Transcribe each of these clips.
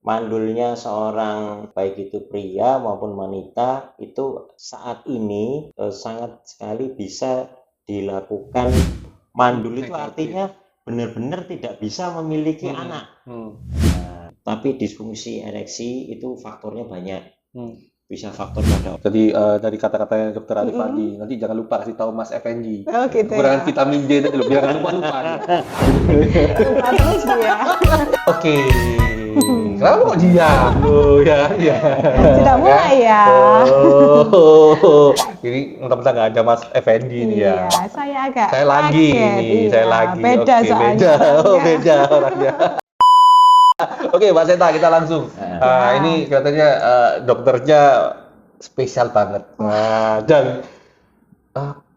mandulnya seorang baik itu pria maupun wanita itu saat ini sangat sekali bisa dilakukan. Mandul itu artinya benar-benar tidak bisa memiliki anak. Tapi disfungsi ereksi itu faktornya banyak. Bisa faktor pada. Jadi dari kata-katanya Dokter Arif Adi, nanti jangan lupa kasih tahu Mas Effendi. Oh gitu Kekurangan ya. vitamin D itu loh, biar nggak lupa-lupa. Lupa terus dia. Oke. Kenapa kok diam? Oh ya. Sudah mulai ya. Oh. Ini mentang-mentang nggak ada Mas Effendi nih ya. Iya, saya agak Saya lagi kaget, ini, iya. saya lagi. Beda Oke, soalnya. beda orangnya. Oke, Mbak Seta, kita langsung. Ini katanya dokternya spesial banget. Dan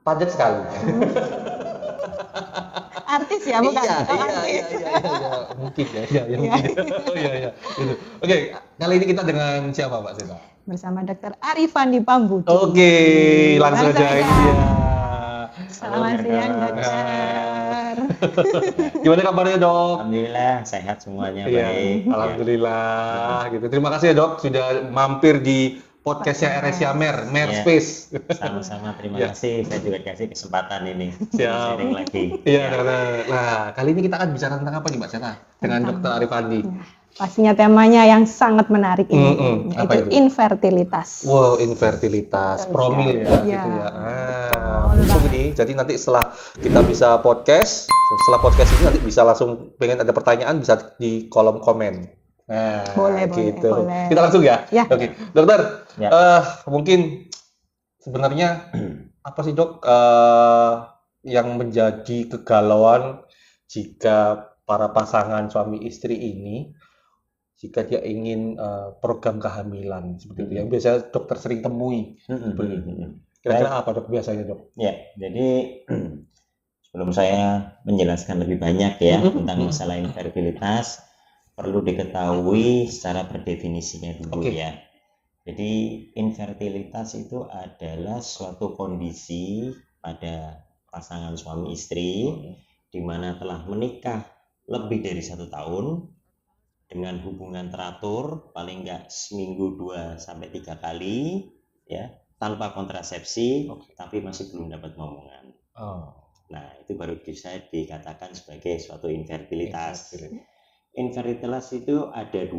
padat sekali. Artis ya, bukan? Iya. Mungkin ya. Oh iya. Gitu. Oke, kali ini kita dengan siapa, Mbak Seta? Bersama Dokter Arifandi Pambudi. Oke, langsung aja ini dia. Selamat siang, Dokter. Gimana kabarnya, Dok? Alhamdulillah sehat semuanya Iya, baik. alhamdulillah gitu. Terima kasih ya, Dok, sudah mampir di podcastnya RSIA Mer Space. Sama-sama, terima kasih. Saya juga dikasih kesempatan ini. Siap. Sharing lagi. Iya, nah kali ini kita akan bicara tentang apa nih, Mbak Seta? Dengan Dokter Arifandi. Pastinya temanya yang sangat menarik ini, Apa yaitu infertilitas. Wow, infertilitas, promil ya, gitu ya. Untung ini. Jadi nanti setelah kita bisa podcast, setelah podcast ini nanti bisa langsung pengen ada pertanyaan bisa di kolom komen. Nah, Boleh. Kita langsung ya. Ya. Oke, Dokter. Ya. Mungkin sebenarnya apa sih, Dok, yang menjadi kegalauan jika para pasangan suami istri ini jika dia ingin program kehamilan seperti itu yang biasa dokter sering temui. Kira-kira apa, Dok, biasanya, Dok? Ya, jadi sebelum saya menjelaskan lebih banyak ya tentang masalah infertilitas, perlu diketahui secara berdefinisinya dulu ya. Jadi infertilitas itu adalah suatu kondisi pada pasangan suami istri di mana telah menikah lebih dari 1 tahun dengan hubungan teratur paling enggak seminggu 2-3 kali ya, tanpa kontrasepsi, tapi masih belum dapat momongan. Nah, itu baru bisa dikatakan sebagai suatu infertilitas. Infertilitas itu ada 2.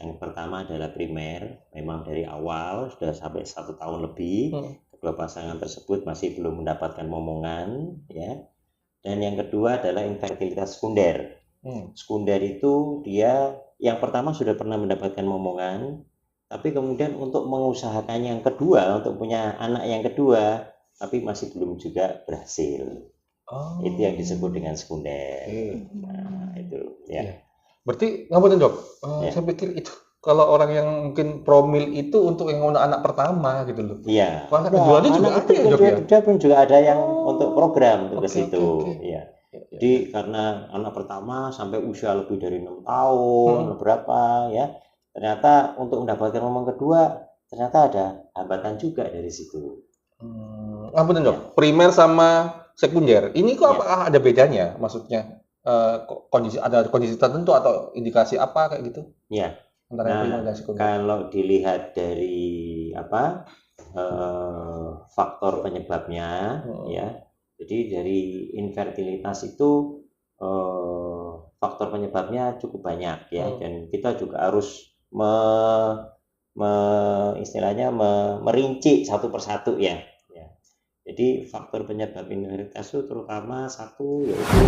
Yang pertama adalah primer, memang dari awal sudah sampai 1 tahun lebih kedua pasangan tersebut masih belum mendapatkan momongan ya. Dan yang kedua adalah infertilitas sekunder. Sekunder itu dia yang pertama sudah pernah mendapatkan momongan, tapi kemudian untuk mengusahakan yang kedua, untuk punya anak yang kedua, tapi masih belum juga berhasil. Itu yang disebut dengan sekunder. Nah, itu ya. Berarti ngapain, Dok? Saya pikir itu kalau orang yang mungkin promil itu untuk yang anak pertama gitu loh. Iya. Anak kedua itu juga ada ya, Dok, ya? Kedua pun juga ada yang untuk program untuk ke situ. Iya. Jadi karena anak pertama sampai usia lebih dari 6 tahun, berapa ya, ternyata untuk mendapatkan momongan kedua ternyata ada hambatan juga dari situ. Apa tuh, Dok? Primer sama sekunder. Ini kok apakah ada bedanya? Maksudnya kondisi tertentu atau indikasi apa kayak gitu? Iya. Antara primer dan sekunder. Kalau dilihat dari faktor penyebabnya ya. Jadi dari infertilitas itu faktor penyebabnya cukup banyak ya, dan kita juga harus istilahnya merinci satu persatu ya. Jadi faktor penyebab infertilitas itu terutama satu yaitu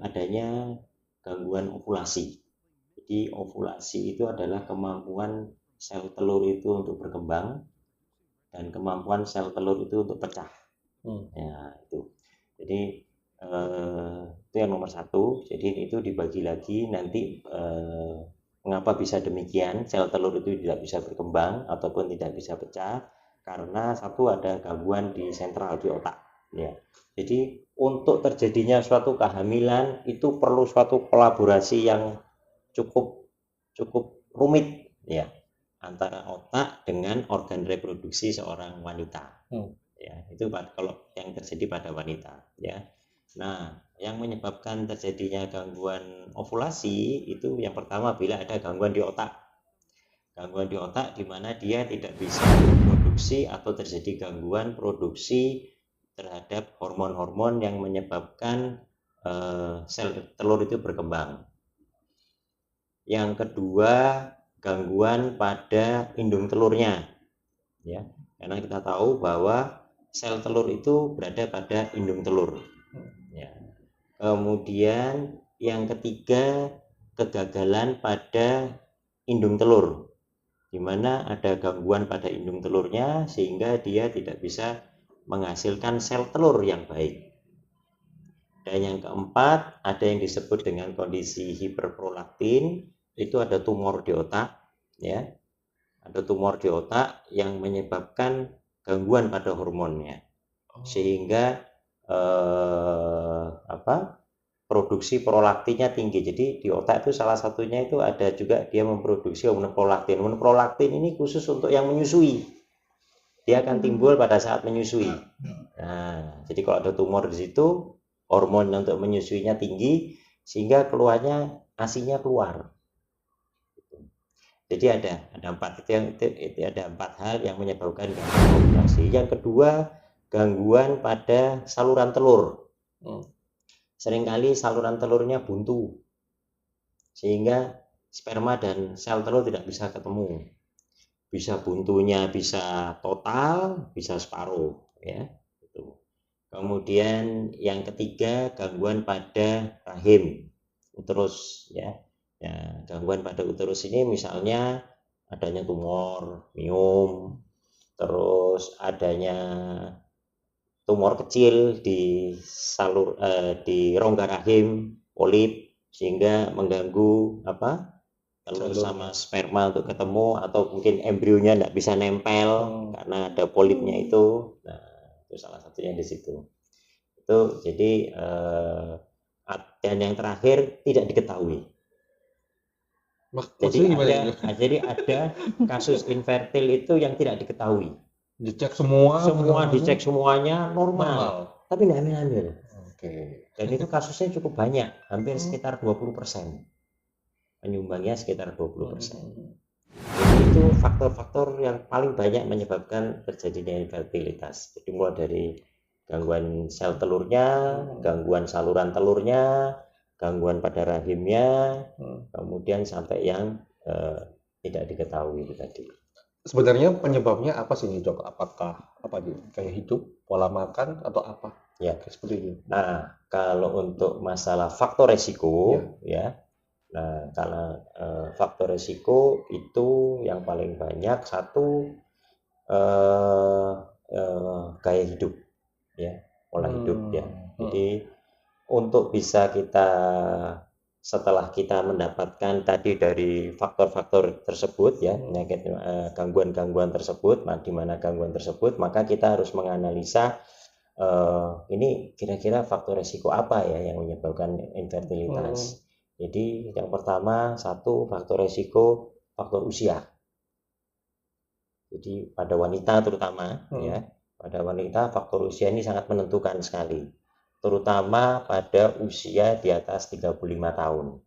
adanya gangguan ovulasi. Jadi ovulasi itu adalah kemampuan sel telur itu untuk berkembang dan kemampuan sel telur itu untuk pecah. Ya itu. Jadi itu yang nomor 1. Jadi itu dibagi lagi nanti mengapa bisa demikian, sel telur itu tidak bisa berkembang ataupun tidak bisa pecah, karena satu ada gangguan di sentral di otak ya. Jadi untuk terjadinya suatu kehamilan itu perlu suatu kolaborasi yang cukup rumit ya antara otak dengan organ reproduksi seorang wanita. Ya, itu kalau yang terjadi pada wanita ya. Nah, yang menyebabkan terjadinya gangguan ovulasi itu yang pertama bila ada gangguan di otak. Gangguan di otak di mana dia tidak bisa memproduksi atau terjadi gangguan produksi terhadap hormon-hormon yang menyebabkan sel telur itu berkembang. Yang kedua, gangguan pada indung telurnya, ya, karena kita tahu bahwa sel telur itu berada pada indung telur. Ya. Kemudian yang ketiga, kegagalan pada indung telur, di mana ada gangguan pada indung telurnya sehingga dia tidak bisa menghasilkan sel telur yang baik. Dan yang keempat, ada yang disebut dengan kondisi hiperprolaktin, itu ada tumor di otak, ya, ada tumor di otak yang menyebabkan gangguan pada hormonnya, sehingga produksi prolaktinnya tinggi. Jadi di otak itu salah satunya itu ada juga dia memproduksi hormon prolaktin. Hormon prolaktin ini khusus untuk yang menyusui. Dia akan timbul pada saat menyusui. Nah, jadi kalau ada tumor di situ, hormon untuk menyusuinya tinggi sehingga keluarnya ASI-nya keluar. Jadi ada empat itu ada 4 hal yang menyebabkan gangguan ovulasi. Yang kedua, gangguan pada saluran telur. Seringkali saluran telurnya buntu sehingga sperma dan sel telur tidak bisa ketemu. Bisa buntunya bisa total, bisa separuh, ya. Kemudian yang ketiga, gangguan pada rahim uterus, ya. Ya, gangguan pada uterus ini misalnya adanya tumor, miom, terus adanya tumor kecil di di rongga rahim, polip, sehingga mengganggu telur sama sperma untuk ketemu, atau mungkin embrionya tidak bisa nempel karena ada polipnya itu. Nah, itu salah satunya di situ. Itu jadi dan yang terakhir tidak diketahui. Jadi ada kasus infertil itu yang tidak diketahui. Dicek dicek semuanya normal. Tapi tidak hamil. Dan itu kasusnya cukup banyak, hampir sekitar 20%. Penyumbangnya sekitar 20%. Jadi itu faktor-faktor yang paling banyak menyebabkan terjadinya infertilitas. Jadi mulai dari gangguan sel telurnya, gangguan saluran telurnya, gangguan pada rahimnya, kemudian sampai yang tidak diketahui itu tadi. Sebenarnya penyebabnya apa sih nih, Dok? Apakah gaya hidup, pola makan, atau apa? Ya, seperti itu. Nah, kalau untuk masalah faktor resiko, ya. Nah, karena faktor resiko itu yang paling banyak satu gaya hidup, ya, pola hidup, ya. Jadi untuk bisa kita, setelah kita mendapatkan tadi dari faktor-faktor tersebut, ya, penyakit gangguan-gangguan tersebut, di mana gangguan tersebut, maka kita harus menganalisa ini kira-kira faktor resiko apa ya yang menyebabkan infertilitas. Jadi yang pertama, satu faktor resiko, faktor usia. Jadi pada wanita terutama, ya, pada wanita faktor usia ini sangat menentukan sekali, terutama pada usia di atas 35 tahun.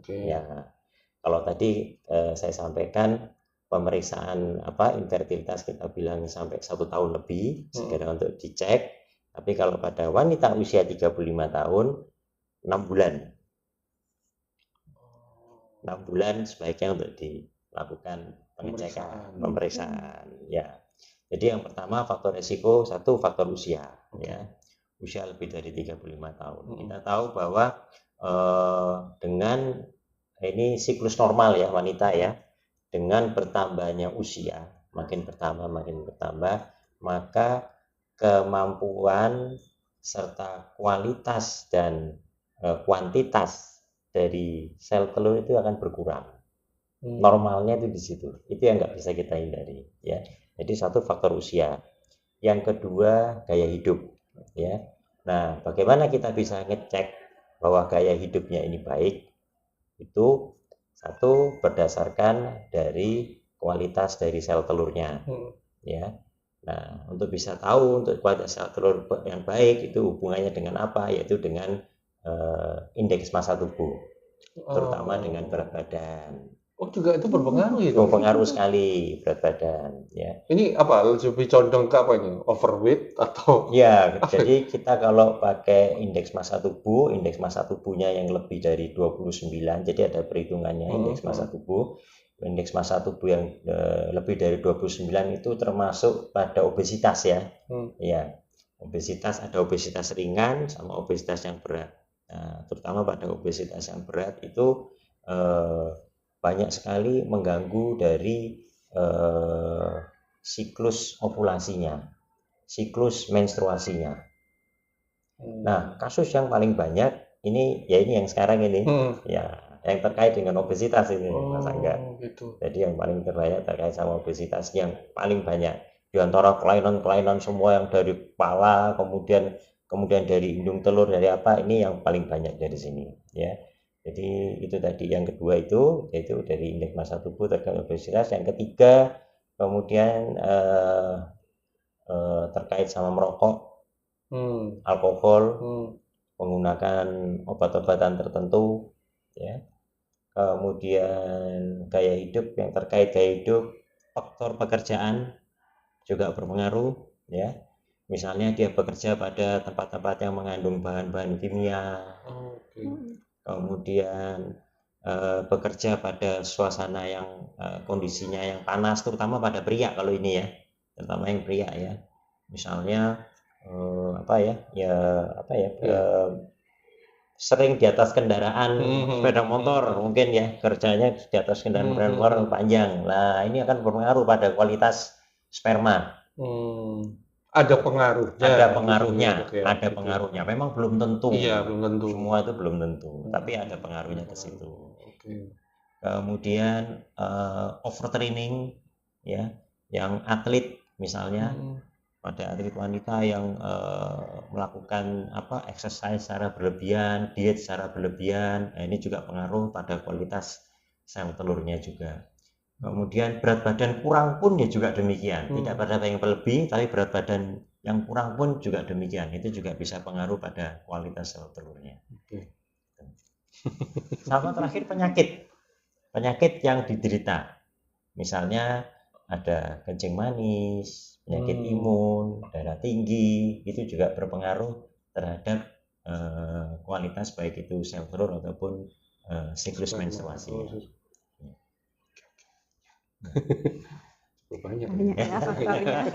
Ya, kalau tadi saya sampaikan pemeriksaan infertilitas kita bilang sampai 1 tahun lebih segera untuk dicek. Tapi kalau pada wanita usia 35 tahun, 6 bulan. 6 bulan sebaiknya untuk dilakukan pengecekan, pemeriksaan, ya. Jadi yang pertama faktor resiko, satu faktor usia, ya. Usia lebih dari 35 tahun. Kita tahu bahwa dengan ini siklus normal, ya, wanita, ya. Dengan bertambahnya usia, makin bertambah, maka kemampuan serta kualitas dan kuantitas dari sel telur itu akan berkurang. Normalnya itu di situ. Itu yang nggak bisa kita hindari, ya. Jadi satu faktor usia. Yang kedua gaya hidup, ya. Nah, bagaimana kita bisa ngecek bahwa gaya hidupnya ini baik? Itu satu berdasarkan dari kualitas dari sel telurnya, ya. Nah, untuk bisa tahu untuk kualitas sel telur yang baik itu hubungannya dengan apa? Yaitu dengan indeks massa tubuh, terutama dengan berat badan. Oh, juga itu berpengaruh ya, Dok? Berpengaruh sekali berat badan, ya. Ini apa? Lebih condong ke apa ini? Overweight atau Ya, jadi kita kalau pakai indeks massa tubuhnya yang lebih dari 29, jadi ada perhitungannya indeks massa tubuh. Indeks massa tubuh yang lebih dari 29 itu termasuk pada obesitas ya. Ya, obesitas ada obesitas ringan sama obesitas yang berat. Nah, terutama pada obesitas yang berat itu banyak sekali mengganggu dari siklus ovulasinya, siklus menstruasinya. Nah, kasus yang paling banyak ini yang sekarang ini, ya yang terkait dengan obesitas ini, Mas Angga. Gitu. Jadi yang paling terbanyak terkait sama obesitas yang paling banyak di antara kelainan-kelainan semua yang dari kepala, kemudian dari indung telur, dari apa, ini yang paling banyak dari sini, ya. Jadi itu tadi yang kedua itu yaitu dari indeks massa tubuh terkait obesitas. Yang ketiga kemudian terkait sama merokok, alkohol, menggunakan obat-obatan tertentu, ya. Kemudian gaya hidup, yang terkait gaya hidup, faktor pekerjaan juga berpengaruh, ya. Misalnya dia bekerja pada tempat-tempat yang mengandung bahan-bahan kimia, kemudian bekerja pada suasana yang kondisinya yang panas, terutama pada pria kalau ini ya, terutama yang pria ya. Misalnya sering di atas kendaraan sepeda motor, mungkin ya kerjanya di atas kendaraan motor panjang. Nah, ini akan berpengaruh pada kualitas sperma. Ada pengaruhnya. Ada pengaruhnya. Memang belum tentu. Iya, belum tentu. Semua itu belum tentu, tapi ada pengaruhnya ke situ. Kemudian overtraining, ya, yang atlet misalnya. Pada atlet wanita yang melakukan exercise secara berlebihan, diet secara berlebihan, nah ini juga pengaruh pada kualitas sel telurnya juga. Kemudian berat badan kurang pun ya juga demikian, tidak pada yang berlebih, tapi berat badan yang kurang pun juga demikian, itu juga bisa pengaruh pada kualitas sel telurnya. Sama terakhir penyakit yang diderita, misalnya ada kencing manis, penyakit imun, darah tinggi, itu juga berpengaruh terhadap kualitas baik itu sel telur ataupun siklus menstruasi. Banyak ya faktornya.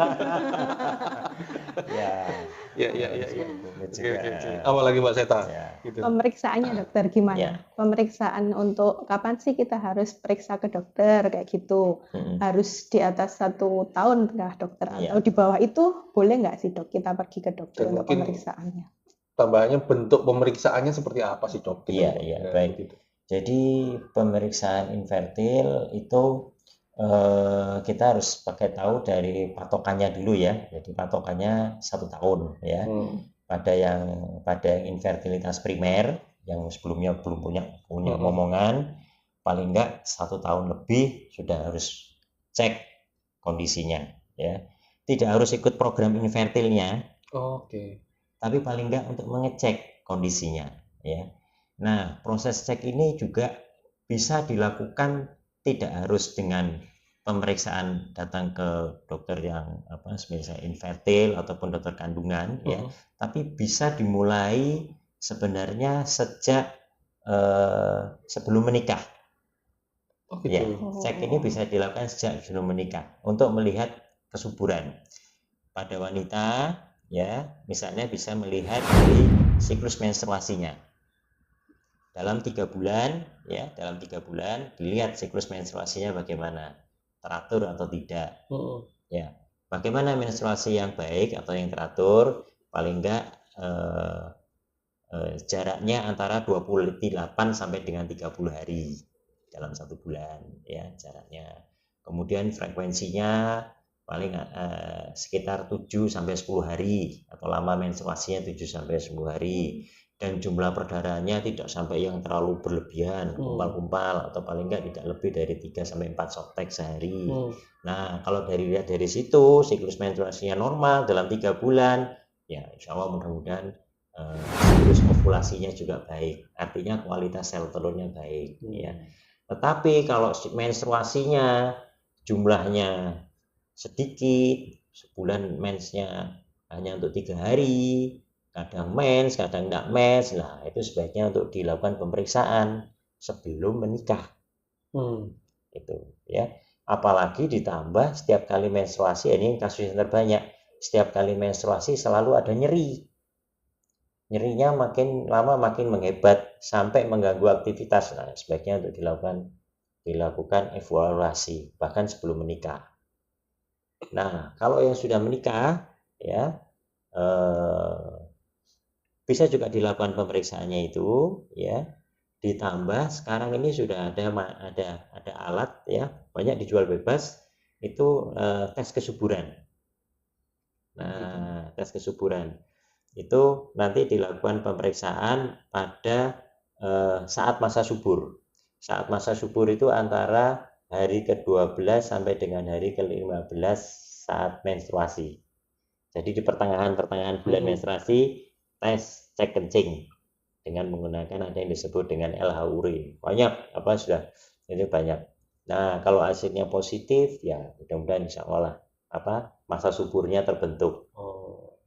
Apa lagi Mbak Seta? Gitu. Pemeriksaannya dokter gimana? Pemeriksaan untuk kapan sih kita harus periksa ke dokter kayak gitu? Harus di atas 1 tahun kah dokter? Atau di bawah itu boleh nggak sih dok kita pergi ke dokter untuk pemeriksaannya? Tambahannya bentuk pemeriksaannya seperti apa sih dok? Iya, baik. Gitu. Jadi pemeriksaan infertil itu kita harus pakai tahu dari patokannya dulu ya. Jadi patokannya 1 tahun ya. Pada yang infertilitas primer yang sebelumnya belum punya omongan, paling enggak 1 tahun lebih sudah harus cek kondisinya ya. Tidak harus ikut program infertilnya. Tapi paling enggak untuk mengecek kondisinya ya. Nah, proses cek ini juga bisa dilakukan tidak harus dengan pemeriksaan datang ke dokter yang semisal infertil ataupun dokter kandungan ya, tapi bisa dimulai sebenarnya sejak sebelum menikah. Ya, cek ini bisa dilakukan sejak sebelum menikah untuk melihat kesuburan pada wanita ya, misalnya bisa melihat dari siklus menstruasinya. Dalam 3 bulan ya, dalam 3 bulan dilihat siklus menstruasinya bagaimana, teratur atau tidak. Ya, bagaimana menstruasi yang baik atau yang teratur, paling enggak jaraknya antara 28 sampai dengan 30 hari dalam 1 bulan ya jaraknya. Kemudian frekuensinya paling sekitar 7 sampai 10 hari atau lama menstruasinya 7 sampai 10 hari. dan jumlah perdarahannya tidak sampai yang terlalu berlebihan, kumpal-kumpal, atau paling enggak tidak lebih dari 3 sampai 4 sotek sehari. Nah, kalau lihat dari situ siklus menstruasinya normal dalam 3 bulan, ya insya Allah mudah-mudahan siklus ovulasinya juga baik, artinya kualitas sel telurnya baik, ya. Tetapi kalau menstruasinya jumlahnya sedikit, sebulan mensnya hanya untuk 3 hari, kadang mens, kadang enggak mens, nah itu sebaiknya untuk dilakukan pemeriksaan sebelum menikah. Itu ya. Apalagi ditambah setiap kali menstruasi, ini kasus yang terbanyak, setiap kali menstruasi selalu ada nyeri. Nyerinya makin lama makin menghebat sampai mengganggu aktivitas. Nah, sebaiknya untuk dilakukan evaluasi bahkan sebelum menikah. Nah, kalau yang sudah menikah ya bisa juga dilakukan pemeriksaannya itu ya. Ditambah sekarang ini sudah ada alat ya, banyak dijual bebas itu tes kesuburan. Nah, tes kesuburan itu nanti dilakukan pemeriksaan pada saat masa subur. Saat masa subur itu antara hari ke-12 sampai dengan hari ke-15 saat menstruasi. Jadi di pertengahan bulan menstruasi tes cek kencing dengan menggunakan ada yang disebut dengan LH urin. Banyak sudah itu banyak. Nah, kalau hasilnya positif ya mudah-mudahan insya Allah masa suburnya terbentuk.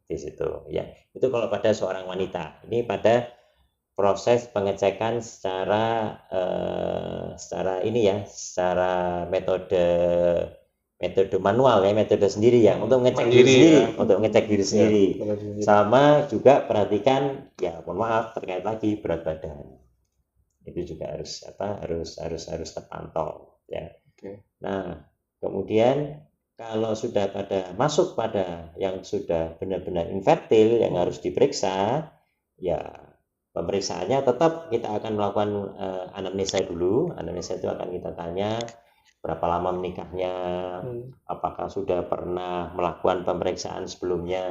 Di situ ya. Itu kalau pada seorang wanita. Ini pada proses pengecekan secara metode manual ya, metode sendiri ya, untuk ngecek diri sendiri, untuk ngecek diri sendiri. Sama juga perhatikan ya, mohon maaf terkait lagi berat badan. Itu juga harus terpantau ya. Nah, kemudian kalau sudah masuk pada yang sudah benar-benar infertil yang harus diperiksa, ya pemeriksaannya tetap kita akan melakukan anamnesa dulu. Anamnesa itu akan kita tanya berapa lama menikahnya, apakah sudah pernah melakukan pemeriksaan sebelumnya,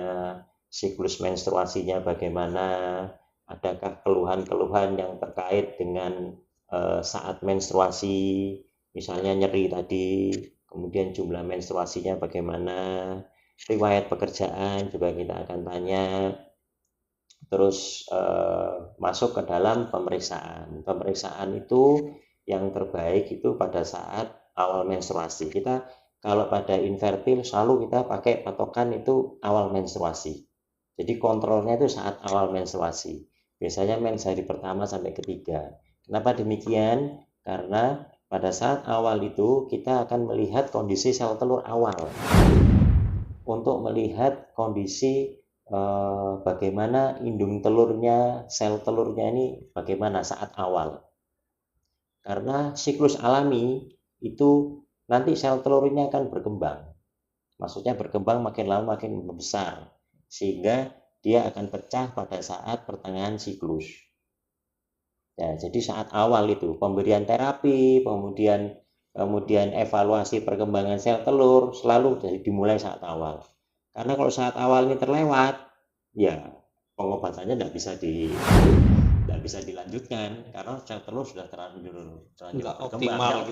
siklus menstruasinya bagaimana, adakah keluhan-keluhan yang terkait dengan saat menstruasi, misalnya nyeri tadi, kemudian jumlah menstruasinya bagaimana, riwayat pekerjaan juga kita akan tanya. Terus masuk ke dalam pemeriksaan. Pemeriksaan itu yang terbaik itu pada saat awal menstruasi. Kita kalau pada infertil selalu kita pakai patokan itu awal menstruasi. Jadi kontrolnya itu saat awal menstruasi. Biasanya mens hari pertama sampai ketiga. Kenapa demikian? Karena pada saat awal itu kita akan melihat kondisi sel telur awal. Untuk melihat kondisi bagaimana indung telurnya, sel telurnya ini bagaimana saat awal. Karena siklus alami itu nanti sel telur ini akan berkembang. Maksudnya berkembang makin lama makin membesar, sehingga dia akan pecah pada saat pertengahan siklus. Ya, jadi saat awal itu pemberian terapi, kemudian evaluasi perkembangan sel telur selalu dimulai saat awal. Karena kalau saat awal ini terlewat, ya pengobatannya tidak bisa dilanjutkan karena sel telur sudah terlanjur berkembang,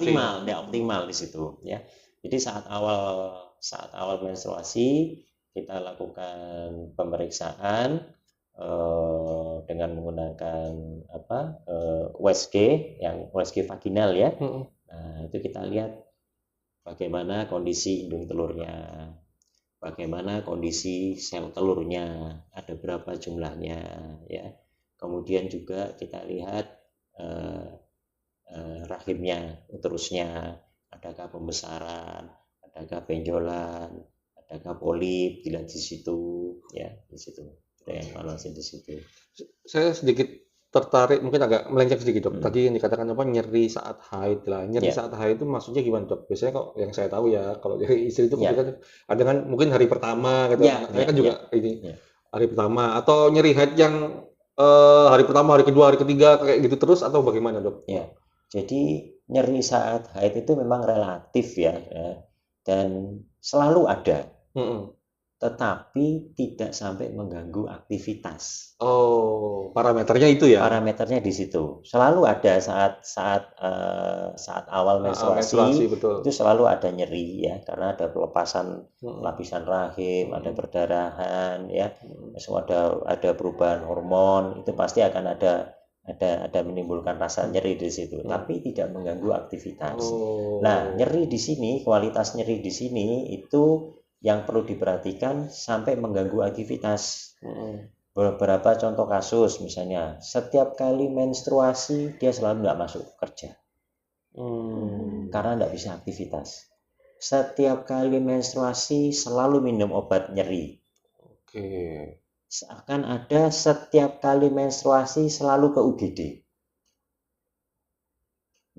tidak optimal di situ. Ya, jadi saat awal menstruasi kita lakukan pemeriksaan dengan menggunakan USG, yang USG vaginal ya. Nah, itu kita lihat bagaimana kondisi indung telurnya, bagaimana kondisi sel telurnya, ada berapa jumlahnya ya. Kemudian juga kita lihat rahimnya, uterusnya, adakah pembesaran, adakah benjolan, adakah polip, dilihat di situ ya, di situ. Yang evaluasi di situ. Saya sedikit tertarik, mungkin agak melenceng sedikit dok. Tadi yang dikatakan nyeri saat haid lah. Nyeri saat haid itu maksudnya gimana dok? Biasanya kok yang saya tahu ya, kalau dari istri itu kan ada kan mungkin hari pertama gitu. Saya kan juga ini hari pertama, atau nyeri haid yang hari pertama, hari kedua, hari ketiga kayak gitu terus, atau bagaimana dok? Ya, jadi nyeri saat haid itu memang relatif ya, dan selalu ada. tetapi tidak sampai mengganggu aktivitas. Oh, parameternya itu ya? Parameternya di situ. Selalu ada saat awal menstruasi, betul. itu selalu ada nyeri ya, karena ada pelepasan lapisan rahim, ada perdarahan ya, semua ada perubahan hormon, itu pasti akan ada menimbulkan rasa nyeri di situ, tapi tidak mengganggu aktivitas. Nah, nyeri di sini, kualitas nyeri di sini itu yang perlu diperhatikan sampai mengganggu aktivitas. Beberapa contoh kasus, misalnya setiap kali menstruasi dia selalu nggak masuk kerja, karena nggak bisa aktivitas. Setiap kali menstruasi selalu minum obat nyeri. Seakan ada setiap kali menstruasi selalu ke UGD.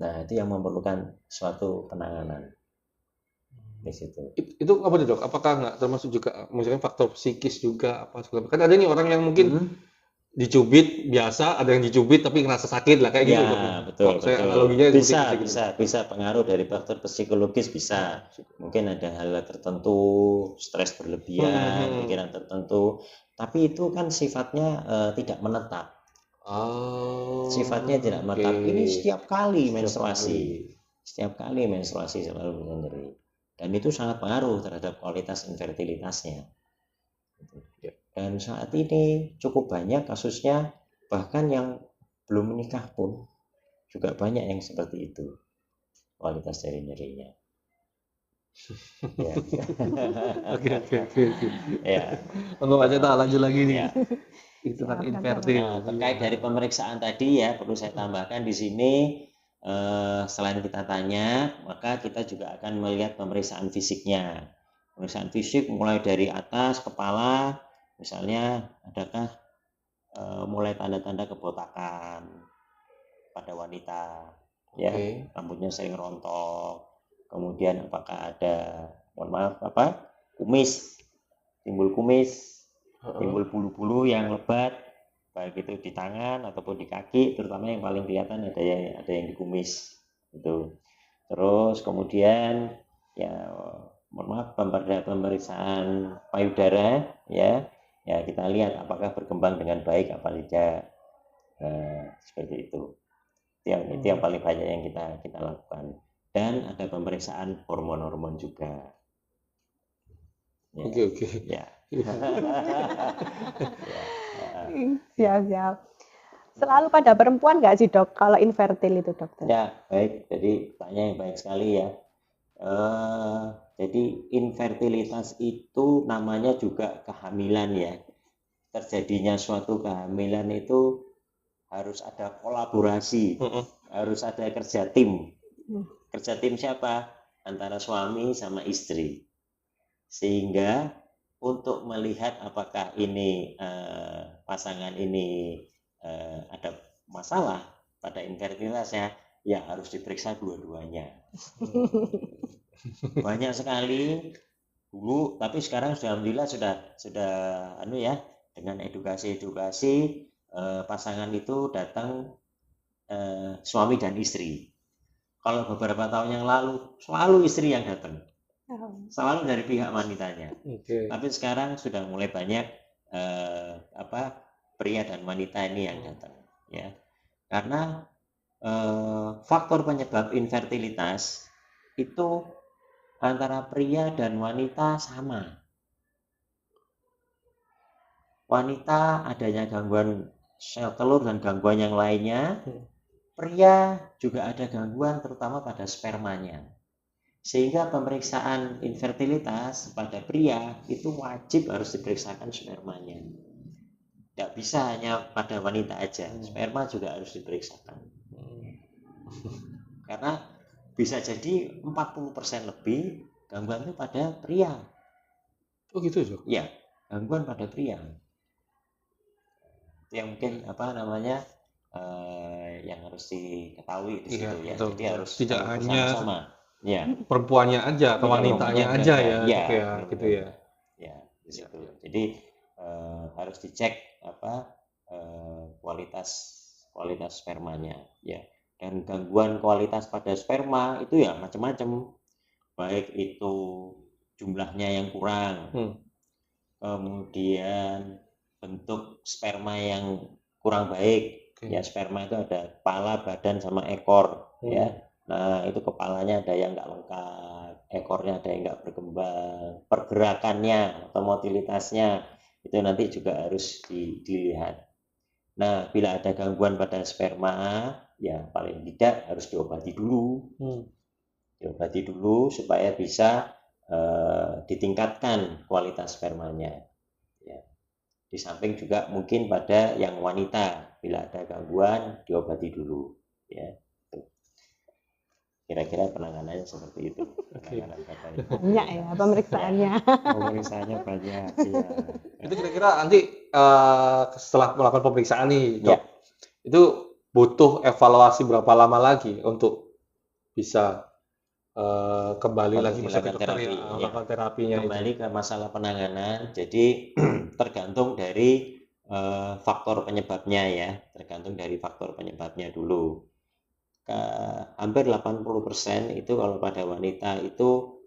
Nah, itu yang memerlukan suatu penanganan di situ. Itu apa tuh, Dok? Apakah nggak termasuk juga misalnya faktor psikis juga apa segala? Kan ada nih orang yang mungkin dicubit biasa, ada yang dicubit tapi ngerasa sakit lah kayak gitu, Dok. Betul. Analoginya bisa pengaruh dari faktor psikologis, bisa. Mungkin ada hal tertentu, stres berlebihan, pikiran tertentu, tapi itu kan sifatnya tidak menetap. Sifatnya tidak menetap. Ini setiap kali menstruasi selalu nyeri. Dan itu sangat pengaruh terhadap kualitas infertilitasnya. Dan saat ini cukup banyak kasusnya, bahkan yang belum menikah pun juga banyak yang seperti itu kualitas dari nyerinya. Oke. Ya. Untuk aja tak lanjut lagi nih. Ya. Itu kan infertil. Nah, terkait dari pemeriksaan tadi ya, perlu saya tambahkan di sini. Selain kita tanya, maka kita juga akan melihat pemeriksaan fisiknya. Pemeriksaan fisik mulai dari atas kepala, misalnya adakah mulai tanda-tanda kebotakan pada wanita, ya, rambutnya sering rontok, kemudian apakah ada, kumis, timbul bulu-bulu yang lebat, baik itu di tangan ataupun di kaki, terutama yang paling kelihatan ada yang di kumis itu. Terus kemudian ya pemeriksaan payudara ya kita lihat apakah berkembang dengan baik apa tidak, seperti itu. Itu yang paling banyak yang kita lakukan. Dan ada pemeriksaan hormon juga. Oke. Ya. Siap. Selalu pada perempuan nggak sih, Dok, kalau infertil itu, Dokter? Ya, baik. Jadi tanya yang baik sekali ya. Jadi infertilitas itu namanya juga kehamilan ya. Terjadinya suatu kehamilan itu harus ada kolaborasi, harus ada kerja tim. Kerja tim siapa? Antara suami sama istri. Sehingga untuk melihat apakah ini pasangan ini ada masalah pada infertilitasnya, ya harus diperiksa dua-duanya. Banyak sekali dulu, tapi sekarang sudah alhamdulillah sudah dengan edukasi pasangan itu datang suami dan istri. Kalau beberapa tahun yang lalu selalu istri yang datang. Selalu dari pihak wanitanya. Tapi sekarang sudah mulai banyak pria dan wanita ini yang datang ya. Karena faktor penyebab infertilitas itu antara pria dan wanita sama. Wanita adanya gangguan sel telur dan gangguan yang lainnya. Pria juga ada gangguan terutama pada spermanya. Sehingga pemeriksaan infertilitas pada pria itu wajib harus diperiksakan spermanya. Tidak bisa hanya pada wanita aja, sperma juga harus diperiksakan. Karena bisa jadi 40% lebih gangguan itu pada pria. Oh gitu, Dok? Ya, gangguan pada pria. Itu yang mungkin yang harus diketahui di situ ya. Betul. Jadi harus tidak hanya sama. Ya. Perempuannya aja atau wanitanya aja ya, gitu ya. Ya, di situ. Jadi harus dicek kualitas spermanya ya. Dan gangguan kualitas pada sperma itu ya macam-macam. Baik itu jumlahnya yang kurang, kemudian bentuk sperma yang kurang baik. Ya, sperma itu ada kepala, badan, sama ekor. Ya, nah itu kepalanya ada yang nggak lengkap, ekornya ada yang nggak berkembang, pergerakannya atau motilitasnya itu nanti juga harus dilihat. Nah, bila ada gangguan pada sperma, ya paling tidak harus diobati dulu. Diobati dulu supaya bisa ditingkatkan kualitas spermanya. Ya. Di samping juga mungkin pada yang wanita, bila ada gangguan diobati dulu. Ya. Kira-kira penanganannya seperti itu. Penanganan banyak ya pemeriksaannya. Pemeriksaannya banyak. Ya. Itu kira-kira nanti setelah melakukan pemeriksaan nih, Dok, Ya. itu butuh evaluasi berapa lama lagi untuk bisa kembali lagi Untuk ke dokter terapi, ya, melakukan terapinya kembali itu. ke masalah penanganan. Jadi tergantung dari faktor penyebabnya ya, tergantung dari faktor penyebabnya dulu. Hampir 80% itu kalau pada wanita itu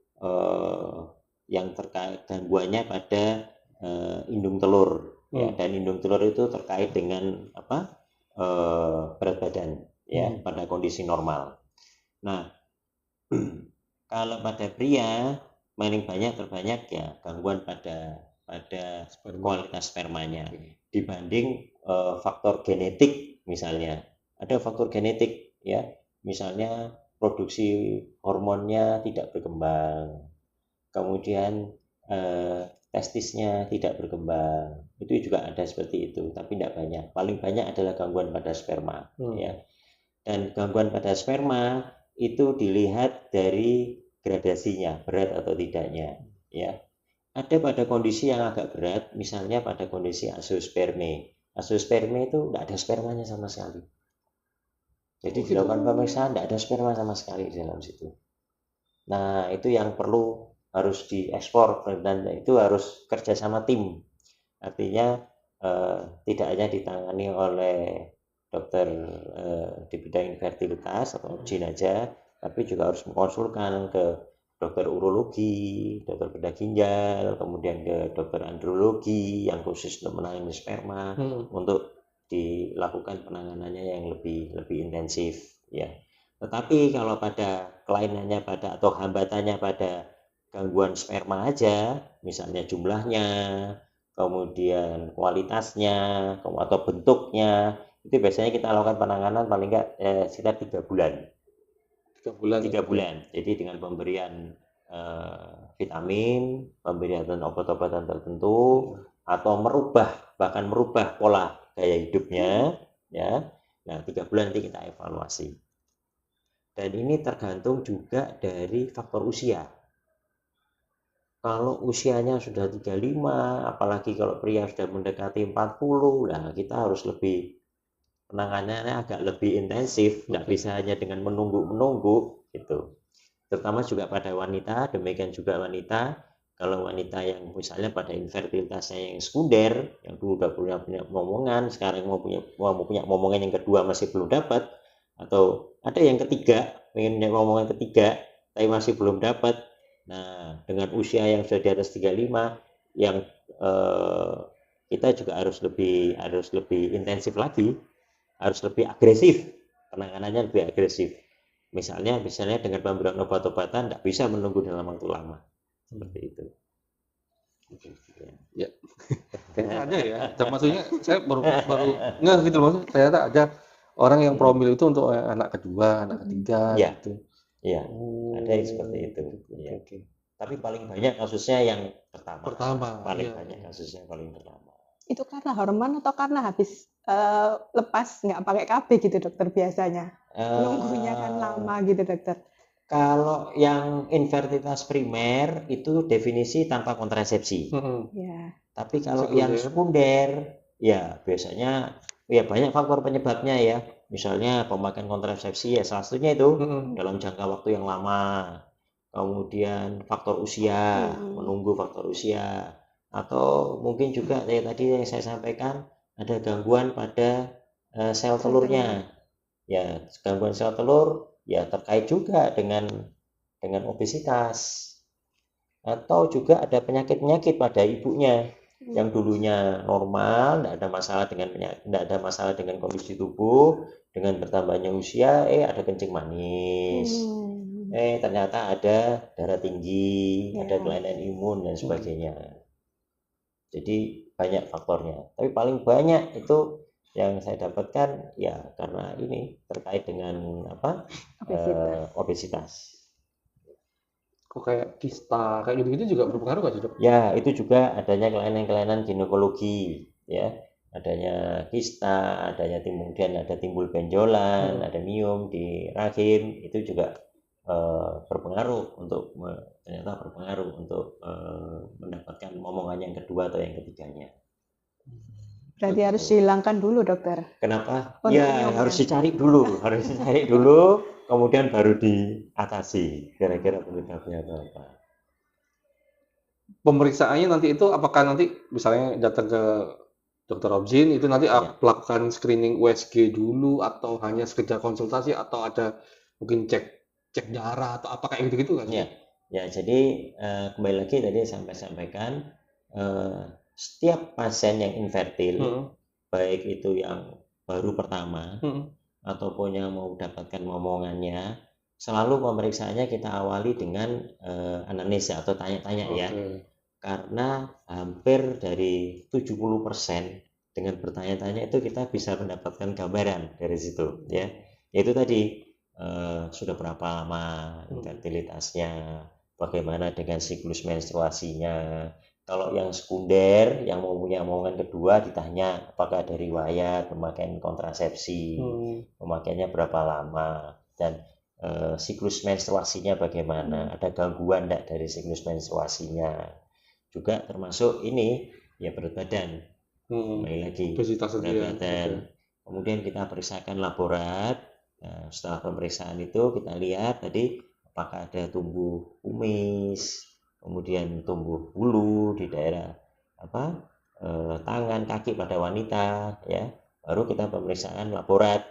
yang terkait gangguannya pada indung telur ya, dan indung telur itu terkait dengan berat badan ya, pada kondisi normal. Nah, kalau pada pria paling terbanyak ya gangguan pada kualitas spermanya dibanding faktor genetik. Misalnya ada faktor genetik ya, misalnya produksi hormonnya tidak berkembang, kemudian testisnya tidak berkembang, itu juga ada seperti itu, tapi tidak banyak. Paling banyak adalah gangguan pada sperma ya. Dan gangguan pada sperma itu dilihat dari gradasinya, berat atau tidaknya ya. Ada pada kondisi yang agak berat, misalnya pada kondisi azoosperme. Azoosperme itu tidak ada spermanya sama sekali. Jadi dilakukan pemeriksaan tidak ada sperma sama sekali di dalam situ. Nah, itu yang perlu harus diekspor, dan itu harus kerjasama tim. Artinya tidak hanya ditangani oleh dokter di bidang infertilitas atau OB-GYN aja, tapi juga harus mengkonsulkan ke dokter urologi, dokter bedah ginjal, kemudian ke dokter andrologi yang khusus untuk menangani sperma, untuk dilakukan penanganannya yang lebih intensif ya. Tetapi kalau pada kelainannya atau hambatannya pada gangguan sperma aja, misalnya jumlahnya, kemudian kualitasnya atau bentuknya, itu biasanya kita lakukan penanganan paling enggak sekitar 3 bulan. 3 bulan. Jadi dengan pemberian vitamin, pemberian obat-obatan tertentu, atau bahkan merubah pola gaya hidupnya ya. Nah, 3 bulan nanti kita evaluasi. Dan ini tergantung juga dari faktor usia. Kalau usianya sudah 35, apalagi kalau pria sudah mendekati 40, nah kita harus lebih penanganannya agak lebih intensif, nggak bisa hanya dengan menunggu gitu. Terutama juga pada wanita, demikian juga wanita. Kalau wanita yang misalnya pada infertilitasnya yang sekunder, yang dulu udah punya momongan, sekarang mau punya momongan yang kedua masih belum dapat, atau ada yang ketiga, pengen punya momongan ketiga tapi masih belum dapat. Nah, dengan usia yang sudah di atas 35, yang kita juga harus lebih intensif lagi, harus lebih agresif, penanganannya lebih agresif. Misalnya dengan pemberian obat-obatan, tidak bisa menunggu dalam waktu lama. Seperti itu. Ya. Kayaknya ada ya. Maksudnya saya baru nggak gitu loh. Ternyata ada orang yang promil itu untuk anak kedua, anak ketiga ya. gitu. Iya. Ada yang seperti itu. Ya. Okay. Tapi paling banyak kasusnya yang pertama. Paling banyak kasusnya paling pertama. Itu karena hormon atau karena habis lepas nggak pakai KB gitu dokter biasanya? Nunggunya kan lama gitu dokter. Kalau yang infertilitas primer itu definisi tanpa kontrasepsi. Ya. Tapi kalau yang sekunder, ya biasanya ya banyak faktor penyebabnya ya. Misalnya pemakaian kontrasepsi ya salah satunya itu dalam jangka waktu yang lama. Kemudian faktor usia, menunggu faktor usia. Atau mungkin juga tadi yang saya sampaikan, ada gangguan pada sel telurnya. Ya, gangguan sel telur ya terkait juga dengan obesitas, atau juga ada penyakit pada ibunya yang dulunya normal, tidak ada masalah dengan penyakit, tidak ada masalah dengan kondisi tubuh, dengan bertambahnya usia, ada kencing manis, ternyata ada darah tinggi, ada kelainan imun dan sebagainya. Jadi banyak faktornya, tapi paling banyak itu yang saya dapatkan ya karena ini terkait dengan obesitas. Kok kayak kista kayak gitu-gitu juga berpengaruh nggak sih, Dok? Ya, itu juga adanya kelainan-kelainan ginekologi, ya, adanya kista, adanya kemudian ada timbul benjolan, ada miom di rahim, itu juga berpengaruh untuk ternyata berpengaruh untuk mendapatkan momongan yang kedua atau yang ketiganya. Berarti harus dihilangkan dulu, dokter. Kenapa? Ya, harus dicari dulu, kemudian baru diatasi. Kira-kira penyebabnya apa? Pemeriksaannya nanti itu apakah nanti misalnya datang ke dokter Objin itu nanti melakukan screening USG dulu atau hanya sekedar konsultasi atau ada mungkin cek darah atau apa kayak gitu-gitu kan? Ya, jadi kembali lagi tadi saya sampaikan setiap pasien yang infertil, baik itu yang baru pertama ataupun yang mau dapatkan momongannya, selalu pemeriksaannya kita awali dengan anamnesa atau tanya-tanya ya. Karena hampir dari 70% dengan bertanya-tanya itu kita bisa mendapatkan gambaran dari situ ya. Yaitu tadi sudah berapa lama infertilitasnya, bagaimana dengan siklus menstruasinya. Kalau yang sekunder, yang mau punya omongan kedua ditanya apakah ada riwayat pemakaian kontrasepsi, pemakaiannya berapa lama, dan siklus menstruasinya bagaimana, ada gangguan enggak dari siklus menstruasinya. Juga termasuk ini ya berat badan, kembali lagi berat badan. Kemudian kita periksakan laborat. Nah, setelah pemeriksaan itu kita lihat tadi apakah ada tumbuh kumis, kemudian tumbuh bulu di daerah tangan, kaki pada wanita ya. Baru kita pemeriksaan laborat.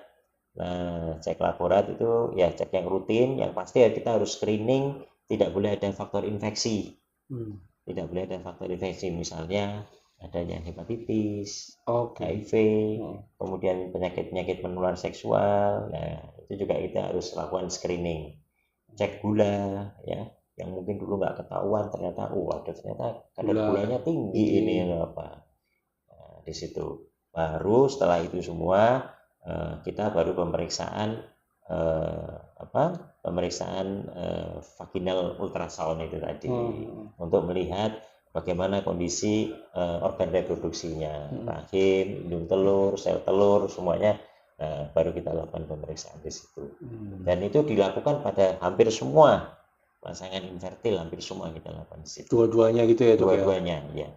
Nah, cek laborat itu ya cek yang rutin, yang pasti ya kita harus screening, tidak boleh ada faktor infeksi. Tidak boleh ada faktor infeksi, misalnya adanya hepatitis, HIV, kemudian penyakit-penyakit menular seksual. Nah, itu juga kita harus lakukan screening. Cek gula ya, yang mungkin dulu nggak ketahuan ternyata ternyata kadar gulanya tinggi ini apa. Nah, di situ. Baru setelah itu semua kita baru pemeriksaan vaginal ultrasound itu tadi untuk melihat bagaimana kondisi organ reproduksinya, rahim, indung telur, sel telur, semuanya. Baru kita lakukan pemeriksaan di situ. Dan itu dilakukan pada hampir semua pasangan infertil, hampir semua kita lakukan di situ. Dua-duanya gitu ya, Dok? Dua-duanya, ya.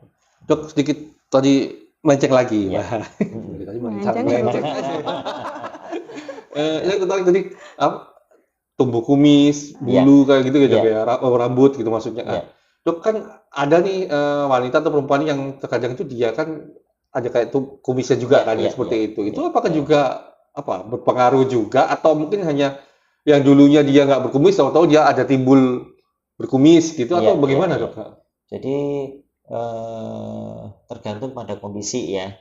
Dok, sedikit tadi melenceng lagi. Ya. Tadi melenceng aja. Saya tertarik tadi tumbuh kumis, bulu kayak gitu ya, rambut gitu maksudnya. Dok, kan ada nih wanita atau perempuan yang terkadang itu dia kan ada kayak kumisnya juga kan seperti itu. Itu apakah juga berpengaruh juga atau mungkin hanya yang dulunya dia nggak berkumis, tahu-tahu dia ada timbul berkumis gitu atau bagaimana, Dok? Jadi tergantung pada kondisi ya.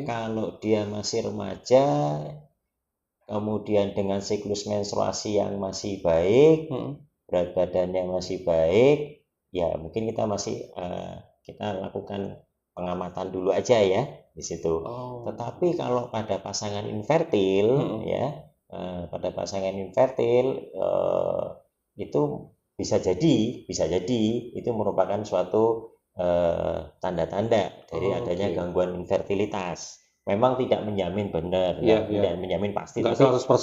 Kalau dia masih remaja, kemudian dengan siklus menstruasi yang masih baik, berat badannya masih baik, ya mungkin kita masih kita lakukan pengamatan dulu aja ya di situ. Tetapi kalau pada pasangan infertil pada pasangan infertil itu bisa jadi itu merupakan suatu tanda-tanda dari adanya gangguan infertilitas. Memang tidak menjamin benar, tidak menjamin pasti. Nggak 100%.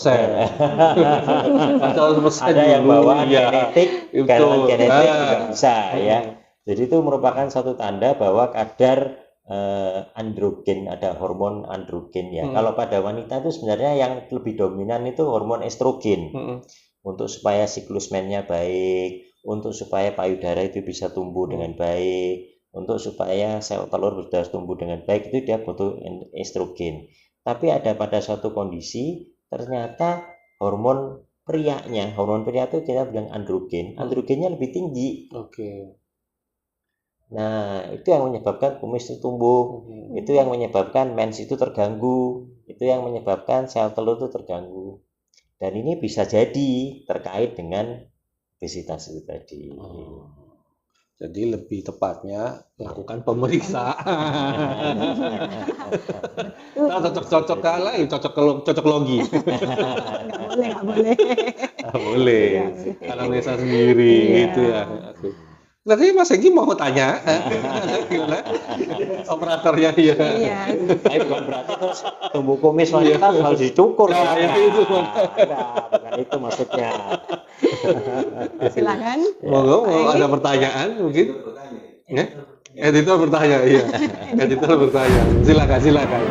Ada yang bawaan genetik, gangguan genetik juga bisa ya. Jadi itu merupakan satu tanda bahwa kadar androgen, ada hormon androgen ya. Kalau pada wanita itu sebenarnya yang lebih dominan itu hormon estrogen. Untuk supaya siklus mennya baik, untuk supaya payudara itu bisa tumbuh dengan baik, untuk supaya sel telur bisa tumbuh dengan baik, itu dia butuh estrogen. Tapi ada pada suatu kondisi ternyata hormon pria itu kita bilang androgennya lebih tinggi. Nah, itu yang menyebabkan kumis itu tumbuh, itu yang menyebabkan mens itu terganggu, itu yang menyebabkan sel telur itu terganggu. Dan ini bisa jadi terkait dengan obesitas itu tadi. Jadi lebih tepatnya lakukan pemeriksaan. Nah, cocok-cocok kalah, cocok logi. Nggak boleh. Boleh. Analisa sendiri gitu ya. Nanti Mas Egi mau tanya, gimana? Operatornya ya. Iya. Tapi bukan berarti terus tumbuh kumis wanita harus dicukur. Nah, ya itu. Bukan itu maksudnya. Silakan. Mau ada pertanyaan mungkin? Ya? Editor bertanya, iya. Editor bertanya. Silakan.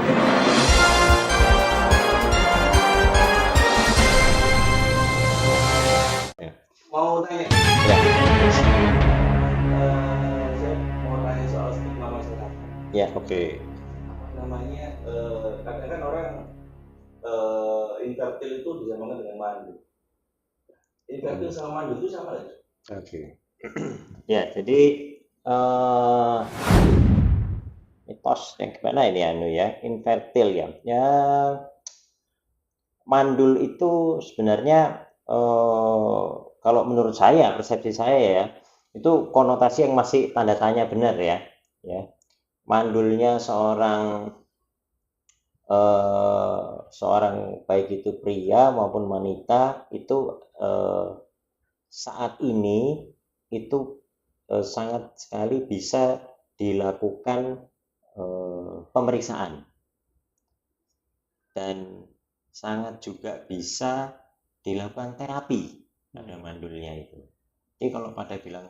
Mau tanya? Ya. Saya mau tanya soal stigma masyarakat. Ya. Oke. Namanya kadang-kadang orang infertil itu disamakan dengan mandul. Infertil sama mandul itu sama nggak? Oke. Ya, jadi mitos yang gimana ini ya, infertil ya. Ya, mandul itu sebenarnya kalau menurut saya, persepsi saya ya, itu konotasi yang masih tanda tanya benar ya. Mandulnya seorang baik itu pria maupun wanita itu saat ini itu sangat sekali bisa dilakukan pemeriksaan dan sangat juga bisa dilakukan terapi pada mandulnya itu. Jadi kalau pada bilang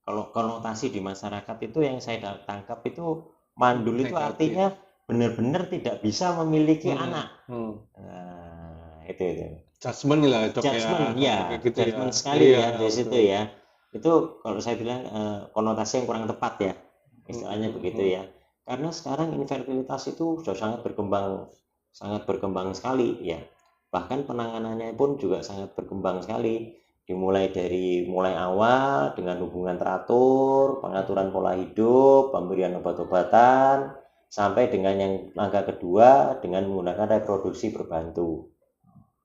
kalau konotasi di masyarakat itu yang saya tangkap itu mandul itu artinya benar-benar tidak bisa memiliki anak. Nah, itu. Judgment lah, judgment ya, gitu judgment sekali ya di situ ya. Itu kalau saya bilang konotasi yang kurang tepat ya, istilahnya begitu ya. Karena sekarang infertilitas itu sudah sangat berkembang sekali ya. Bahkan penanganannya pun juga sangat berkembang sekali. Dimulai dari awal dengan hubungan teratur, pengaturan pola hidup, pemberian obat-obatan, sampai dengan yang langkah kedua dengan menggunakan reproduksi berbantu.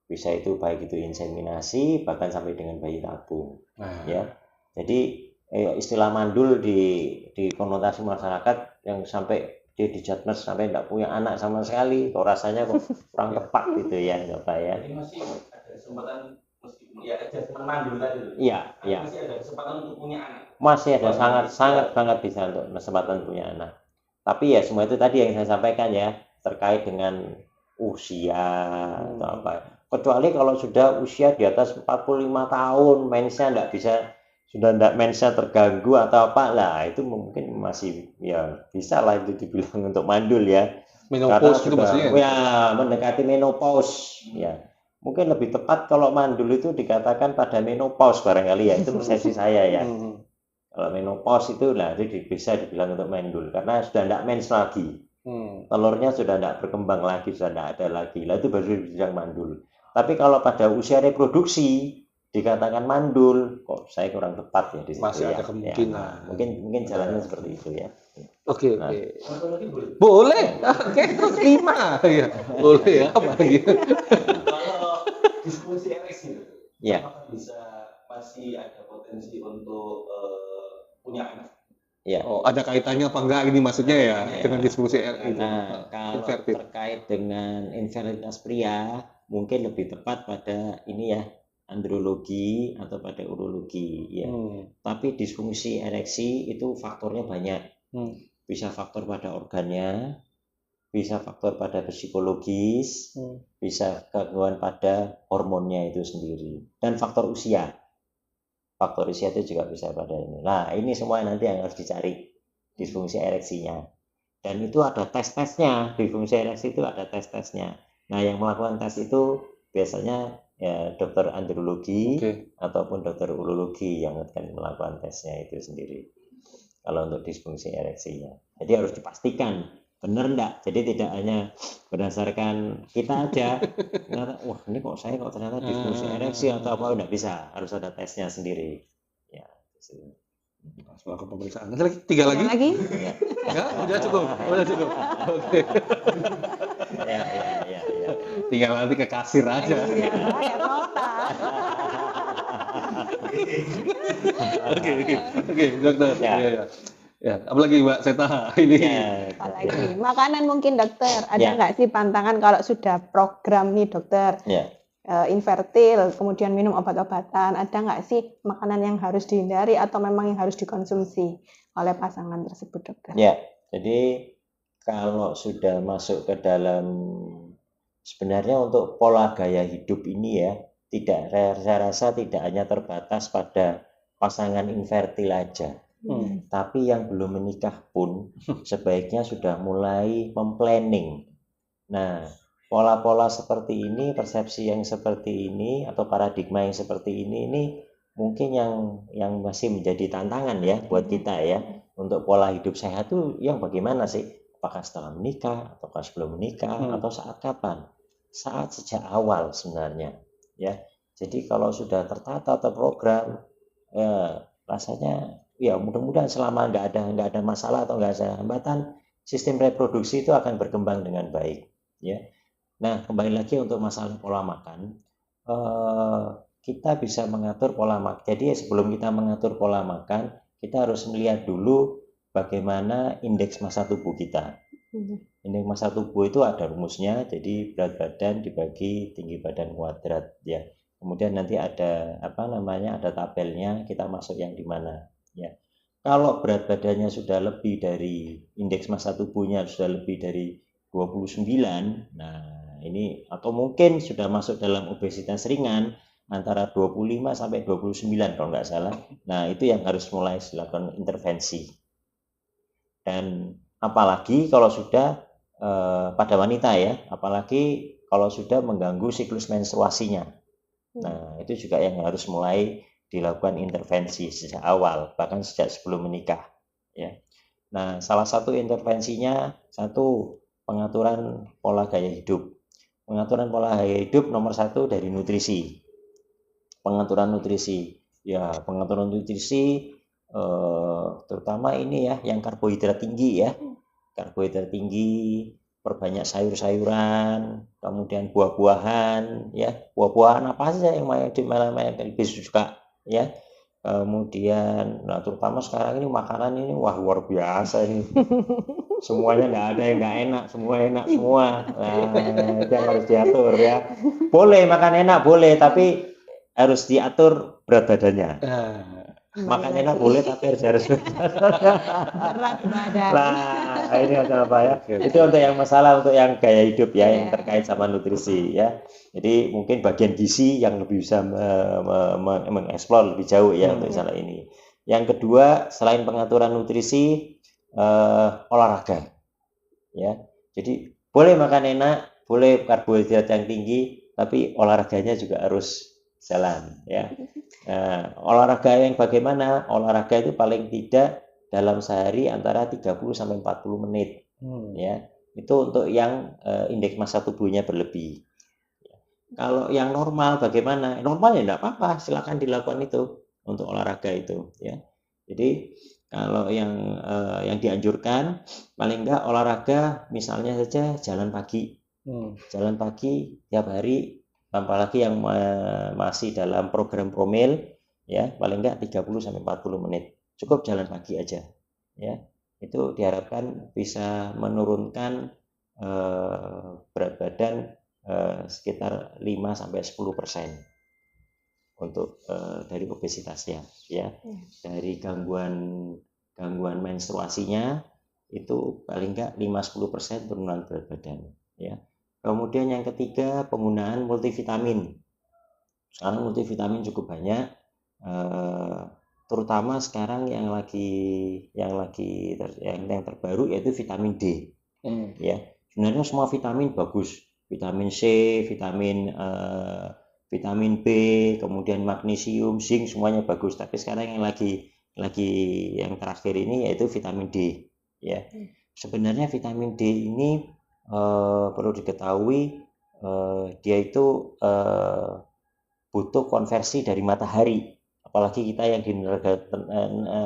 Bisa itu baik itu inseminasi bahkan sampai dengan bayi tabung. Ya. Jadi istilah mandul di konotasi masyarakat yang sampai dia dijudge sampai tidak punya anak sama sekali, kok rasanya kok kurang tepat gitu ya, Bapak ya. Jadi masih ada kesempatan meskipun ya adjustment mandul tadi. Iya. Masih ada kesempatan untuk punya anak. Masih ada sangat banget bisa untuk kesempatan punya anak. Tapi ya semua itu tadi yang saya sampaikan ya, terkait dengan usia atau apa. Kecuali kalau sudah usia di atas 45 tahun, mensnya mensnya terganggu atau apa lah, itu mungkin masih ya bisa lah itu dibilang untuk mandul ya. Menopause itu maksudnya? Ya, mendekati menopause ya. Mungkin lebih tepat kalau mandul itu dikatakan pada menopause barangkali ya, itu persepsi saya ya. Kalau menopause itu lah itu bisa dibilang untuk mandul karena sudah tidak mens lagi. Telurnya sudah tidak berkembang lagi, sudah tidak ada lagi. Lah itu baru dibilang mandul. Tapi kalau pada usia reproduksi dikatakan mandul, kok saya kurang tepat ya di situ. Masih ada kemungkinan. Ya, mungkin jalannya seperti itu ya. Oke. Boleh. Oke, terus 5. Ya. Boleh ya, apa gitu. Kalau disfungsi ereksi apakah bisa masih ada potensi untuk punya anak? Ya. Oh, ada kaitannya apa enggak ini maksudnya ya dengan disfungsi ereksi? Nah, kalau terkait dengan infertilitas pria, mungkin lebih tepat pada ini ya, andrologi atau pada urologi ya. Tapi disfungsi ereksi itu faktornya banyak. Bisa faktor pada organnya, bisa faktor pada psikologis, bisa gangguan pada hormonnya itu sendiri, dan faktor usia. Faktor usia itu juga bisa pada ini. Nah, ini semua nanti yang harus dicari disfungsi ereksinya. Dan itu ada tes-tesnya. Disfungsi ereksi itu ada tes-tesnya. Nah, yang melakukan tes itu biasanya ya dokter andrologi ataupun dokter urologi yang akan melakukan tesnya itu sendiri. Kalau untuk disfungsi ereksinya. Jadi harus dipastikan benar enggak. Jadi tidak hanya berdasarkan kita aja. Wah, ini kok ternyata disfungsi ereksi atau apa, enggak bisa. Harus ada tesnya sendiri. Ya. Melakukan pemeriksaan. Nanti lagi, 3 lagi? Lagi? Enggak, udah cukup. Oke. Ya. Tinggal nanti ke kasir aja. Iya, kayak nota. Oke, dokter. Ya. Iya. Ya, apalagi Mbak Seta ini? Ya, Apalagi makanan mungkin dokter, ada Ya. nggak sih pantangan kalau sudah program nih dokter, ya. infertil, kemudian minum obat-obatan, ada nggak sih makanan yang harus dihindari atau memang yang harus dikonsumsi oleh pasangan tersebut dokter? Ya, jadi kalau sudah masuk ke dalam, sebenarnya untuk pola gaya hidup ini ya, saya rasa tidak hanya terbatas pada pasangan infertil aja. Tapi yang belum menikah pun sebaiknya sudah mulai memplanning. Nah, pola-pola seperti ini, persepsi yang seperti ini, atau paradigma yang seperti ini mungkin yang masih menjadi tantangan ya buat kita ya. Untuk pola hidup sehat itu yang bagaimana sih? Apakah setelah menikah, ataukah sebelum menikah, atau saat kapan? Saat sejak awal sebenarnya ya. Jadi kalau sudah tertata, terprogram, rasanya ya mudah-mudahan selama nggak ada masalah atau nggak ada hambatan, sistem reproduksi itu akan berkembang dengan baik ya. Nah, kembali lagi untuk masalah pola makan, kita bisa mengatur pola makan. Jadi sebelum kita mengatur pola makan, kita harus melihat dulu bagaimana indeks massa tubuh kita. Indeks massa tubuh itu ada rumusnya, jadi berat badan dibagi tinggi badan kuadrat ya. Kemudian nanti ada ada tabelnya, kita masuk yang di mana ya. Kalau berat badannya sudah lebih dari, indeks massa tubuhnya sudah lebih dari 29, nah ini atau mungkin sudah masuk dalam obesitas ringan antara 25 sampai 29 kalau nggak salah. Nah, itu yang harus mulai dilakukan intervensi. Dan apalagi kalau sudah pada wanita ya, apalagi kalau sudah mengganggu siklus menstruasinya. Nah, itu juga yang harus mulai dilakukan intervensi sejak awal, bahkan sejak sebelum menikah ya. Nah, salah satu intervensinya, satu, pengaturan pola gaya hidup. Pengaturan pola gaya hidup nomor 1 dari nutrisi. Pengaturan nutrisi ya, pengaturan nutrisi terutama ini ya yang karbohidrat tinggi ya. Karbohidrat tinggi, perbanyak sayur-sayuran, kemudian buah-buahan ya. Buah-buahan apa saja yang lebih suka ya. Kemudian terutama sekarang ini makanan ini wah luar biasa ini. Semuanya nggak ada yang nggak enak, semua enak semua. Nah, itu yang harus diatur ya. Boleh makan enak boleh, tapi harus diatur berat badannya. Makan enak boleh, tapi harus berat badan. Nah, ini apa ya? Itu untuk yang masalah, untuk yang gaya hidup ya, yang terkait sama nutrisi ya. Jadi mungkin bagian gizi yang lebih bisa mengeksplor lebih jauh ya untuk masalah ini. Yang kedua, selain pengaturan nutrisi, olahraga ya. Jadi boleh makan enak, boleh karbohidrat yang tinggi, tapi olahraganya juga harus jalan ya. Nah, olahraga yang bagaimana? Olahraga itu paling tidak dalam sehari antara 30 sampai 40 menit ya. Itu untuk yang indeks massa tubuhnya berlebih. Kalau yang normal bagaimana? Normal ya enggak apa-apa, silakan dilakukan itu untuk olahraga itu ya. Jadi kalau yang dianjurkan paling enggak olahraga misalnya saja jalan pagi. Jalan pagi tiap hari, apalagi yang masih dalam program promil ya, paling enggak 30 sampai 40 menit. Cukup jalan pagi aja ya. Itu diharapkan bisa menurunkan berat badan sekitar 5 sampai 10% untuk dari obesitasnya ya. Dari gangguan menstruasinya itu paling enggak 5-10% penurunan berat badan ya. Kemudian yang ketiga, penggunaan multivitamin. Sekarang multivitamin cukup banyak, terutama sekarang yang terbaru yaitu vitamin D. Ya, sebenarnya semua vitamin bagus, vitamin C, vitamin B, kemudian magnesium, zinc, semuanya bagus. Tapi sekarang yang lagi yang terakhir ini yaitu vitamin D. Ya, sebenarnya vitamin D ini perlu diketahui dia itu butuh konversi dari matahari. apalagi kita yang di negara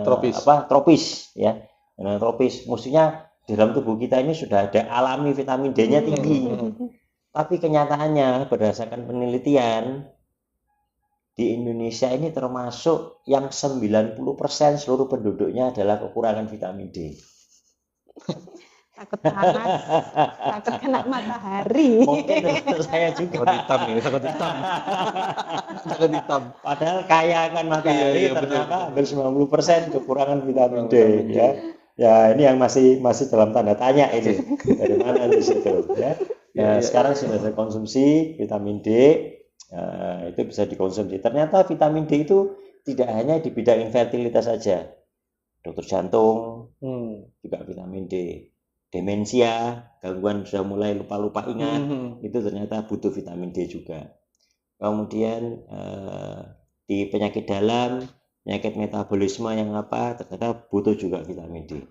Tropis. tropis ya. Tropis, mestinya di dalam tubuh kita ini sudah ada alami vitamin D-nya tinggi. Tapi kenyataannya berdasarkan penelitian di Indonesia ini termasuk yang 90% seluruh penduduknya adalah kekurangan vitamin D. Takut panas, takut kena matahari. Mungkin untuk saya juga. Takut hitam. Padahal kaya akan matahari Iya, ternyata hampir 90% kekurangan vitamin D ya. Ya ini yang masih dalam tanda tanya ini. Dari mana di situ ya. Nah, sekarang sudah ada konsumsi vitamin D, itu bisa dikonsumsi. Ternyata vitamin D itu tidak hanya di bidang infertilitas saja. Dokter jantung juga vitamin D. Demensia, gangguan sudah mulai lupa-lupa ingat, itu ternyata butuh vitamin D juga. Kemudian di penyakit dalam, penyakit metabolisme yang ternyata butuh juga vitamin D.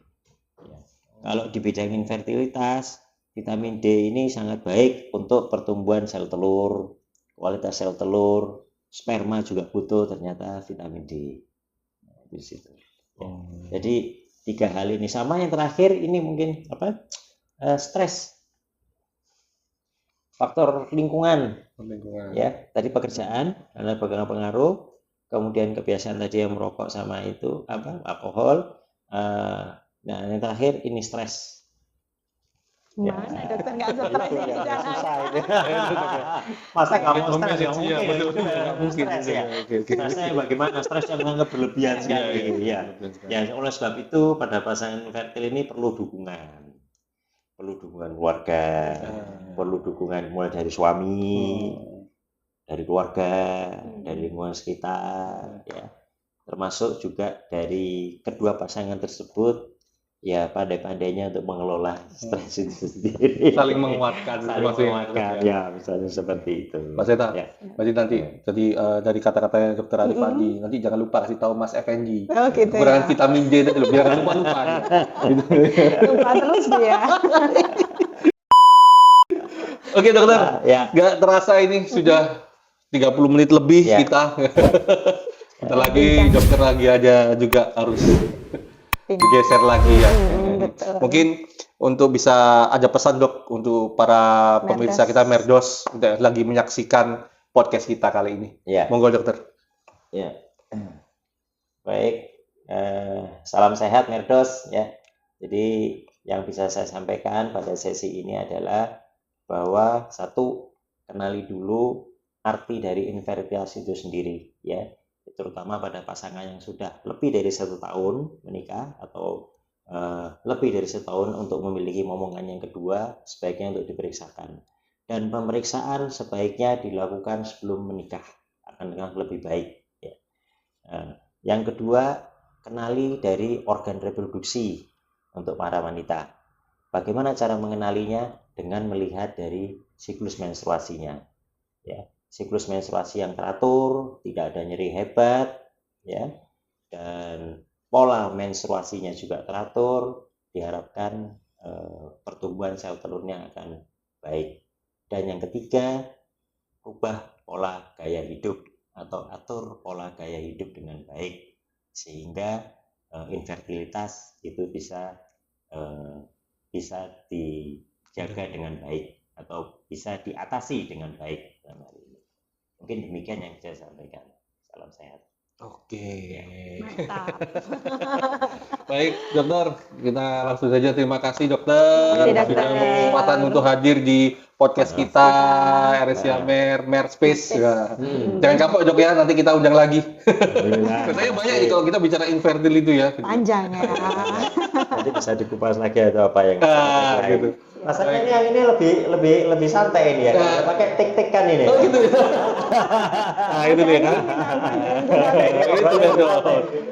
Ya. Kalau di bidang infertilitas, vitamin D ini sangat baik untuk pertumbuhan sel telur, kualitas sel telur, sperma juga butuh ternyata vitamin D. Nah, di situ. Ya. Jadi 3 hal ini. Sama yang terakhir ini mungkin stres, faktor lingkungan. Ya, tadi pekerjaan ada pengaruh, kemudian kebiasaan tadi yang merokok sama itu alkohol. Nah yang terakhir ini stres. Mana dokter nggak stres di sana? Susah itu. Masa kamu stres ya mungkin. Stresnya bagaimana? Stres yang menganggap berlebihan sekali. Ya, oleh sebab itu pada pasangan infertil ini perlu dukungan keluarga, perlu dukungan mulai dari suami, dari keluarga, dari lingkungan sekitar, ya, termasuk juga dari kedua pasangan tersebut. Ya pandai-pandainya untuk mengelola stres itu sendiri. Saling menguatkan. Ya misalnya seperti itu. Mas Eta, berarti nanti jadi dari kata-katanya Dokter Arif Adi, nanti jangan lupa kasih tahu Mas Effendi. Oh gitu. Kekurangan vitamin D itu biar nggak lupa. Lupa terus dia. Oke dokter, nggak terasa ini sudah 30 menit lebih kita. Bentar lagi dokter lagi aja juga harus digeser lagi ya. Betul. Mungkin untuk bisa ada pesan dok untuk para pemirsa kita Merdos lagi menyaksikan podcast kita kali ini. Ya. Monggo dokter. Ya. Baik. Salam sehat Merdos ya. Jadi yang bisa saya sampaikan pada sesi ini adalah bahwa satu, kenali dulu arti dari infertilitas itu sendiri ya. Terutama pada pasangan yang sudah lebih dari 1 tahun menikah atau lebih dari 1 tahun untuk memiliki momongan yang kedua, sebaiknya untuk diperiksakan. Dan pemeriksaan sebaiknya dilakukan sebelum menikah, akan lebih baik. Ya. Yang kedua, kenali dari organ reproduksi untuk para wanita. Bagaimana cara mengenalinya? Dengan melihat dari siklus menstruasinya. Ya. Siklus menstruasi yang teratur, tidak ada nyeri hebat, ya, dan pola menstruasinya juga teratur, diharapkan pertumbuhan sel telurnya akan baik. Dan yang ketiga, ubah pola gaya hidup atau atur pola gaya hidup dengan baik, sehingga infertilitas itu bisa dijaga dengan baik atau bisa diatasi dengan baik. Mungkin demikian yang saya sampaikan. Salam sehat. Oke. Mantap. Baik, dokter. Kita langsung saja terima kasih dokter. Terima kasih, dokter. Sudah kesempatan untuk hadir di podcast kita RSCA Mer Space. Ya. Jangan kapok dok ya, nanti kita undang lagi. Katanya banyak nih kalau kita bicara infertil itu ya. Panjang ya. Nanti bisa dikupas lagi atau apa yang gitu. Masalahnya ini yang ini lebih santai ini ya. Pakai tik-tik kan ini. Oh gitu ya. Nah, itu dia kan. Itu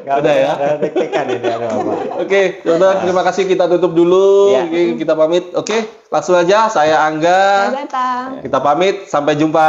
udah ya. Tik-tik kan ini ada apa. Oke, dokter, terima kasih, kita tutup dulu. Ya. Oke, kita pamit. Oke, langsung aja saya Angga. Datang. Kita pamit, sampai jumpa.